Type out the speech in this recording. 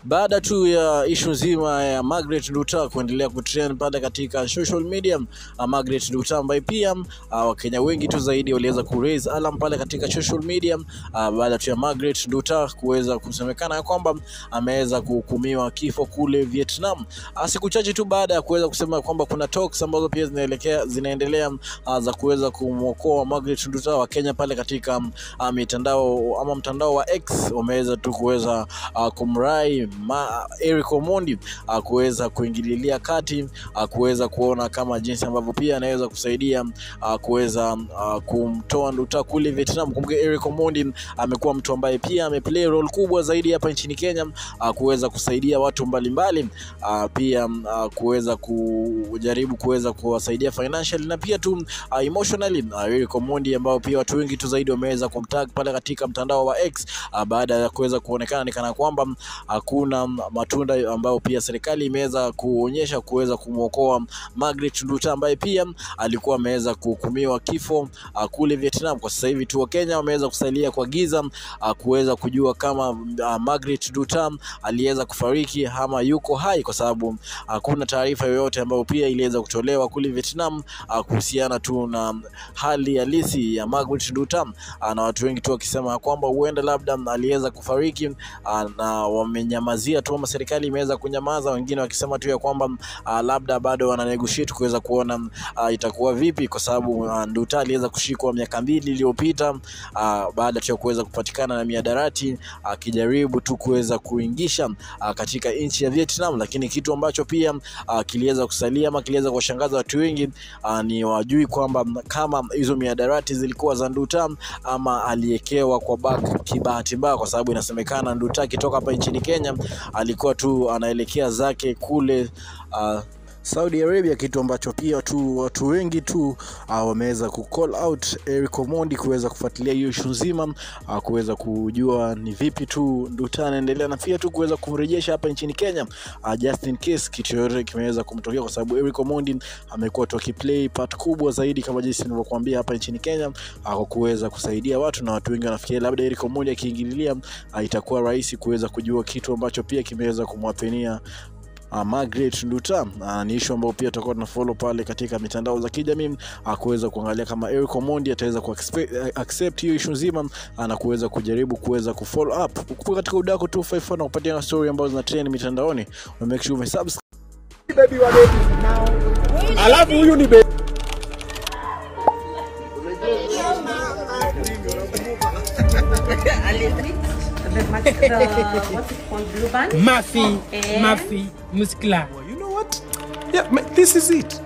Baada tu ya issue nzima ya Margaret Nduta kuendelea kutrend pale katika social media, Margaret Nduta ambaye pia Wakenya wengi tu zaidi waliweza ku raise alarm pale katika social media baada tu ya Margaret Nduta kuweza kusemekana kwamba ameweza kuhukumiwa kifo kule Vietnam. Siku chache tu baada ya kuweza kusema kwamba kuna talks ambazo pia zinaendelea za kuweza kumwokoa Margaret Nduta, wa Kenya pale katika mtandao wa X wameweza tu kuweza kumrai Eric Omondi kuweza kuingililia kati, kuweza kuona kama jinsi ambavyo pia anaweza kusaidia kuweza kumtoa Nduta kule Vietnam. Kumbuka Eric Omondi amekuwa mtu ambaye pia ameplay role kubwa zaidi hapa nchini Kenya, kuweza kusaidia watu mbalimbali, pia kuweza kujaribu kuweza kuwasaidia financially na pia tu emotionally. Eric Omondi ambao pia watu wengi tu zaidi wameweza kumtag pale katika mtandao wa X baada ya kuweza kuonekana ni kana kwamba hakuna matunda ambao pia serikali imeweza kuonyesha kuweza kumwokoa Margaret Nduta ambaye pia alikuwa ameweza kuhukumiwa kifo kule Vietnam. Kwa sasa hivi tu Wakenya wameweza kusalia kwa giza kuweza kujua kama Margaret Nduta aliweza kufariki ama yuko hai, kwa sababu hakuna taarifa yoyote ambayo pia iliweza kutolewa kule Vietnam kuhusiana tu na hali halisi ya Margaret Nduta, na watu wengi tu wakisema kwamba huenda labda aliweza kufariki na wamenyamazia tu, ama serikali imeweza kunyamaza, wengine wakisema tu ya kwamba labda bado wana negotiate kuweza kuona itakuwa vipi, kwa sababu Nduta aliweza kushikwa miaka 2 iliyopita baada ya kuweza kupatikana na miadarati akijaribu tu kuweza kuingisha katika nchi ya Vietnam. Lakini kitu ambacho pia kiliweza kusalia ama kiliweza kuwashangaza watu wengi ni wajui kwamba kama hizo miadarati zilikuwa za Nduta ama aliekewa kwa back kibahati mbaya, kwa sababu inasemekana Nduta kitoka hapa nchini Kenya alikuwa tu anaelekea zake kule Saudi Arabia, kitu ambacho pia watu wengi tu wameweza ku call out Eric Omondi kuweza kufuatilia hiyo issue nzima, kuweza kujua ni vipi tu Nduta anaendelea na pia tu kuweza kumrejesha hapa nchini Kenya just in case kitu yote kimeweza kumtokea, kwa sababu Eric Omondi amekuwa tu akiplay part kubwa zaidi kama jinsi nilivyokuambia hapa nchini Kenya kwa kuweza kusaidia watu, na watu wengi wanafikiria labda Eric Omondi akiingililia itakuwa rahisi kuweza kujua kitu ambacho pia kimeweza kumwapenia Margaret Nduta. Ni issue ambayo pia tutakuwa tunafollow pale katika mitandao za kijamii kuweza kuangalia kama Eric Omondi ataweza accept hiyo issue nzima na kuweza kujaribu kuweza kufollow up. Ukiwa katika udako 254 na kupatia story ambazo zina trend mitandaoni, make sure umesubscribe. Baby wa baby now. Alafu huyu ni baby. What's it called? Blue band? Mafi muscular. You know what? Yeah, this is it.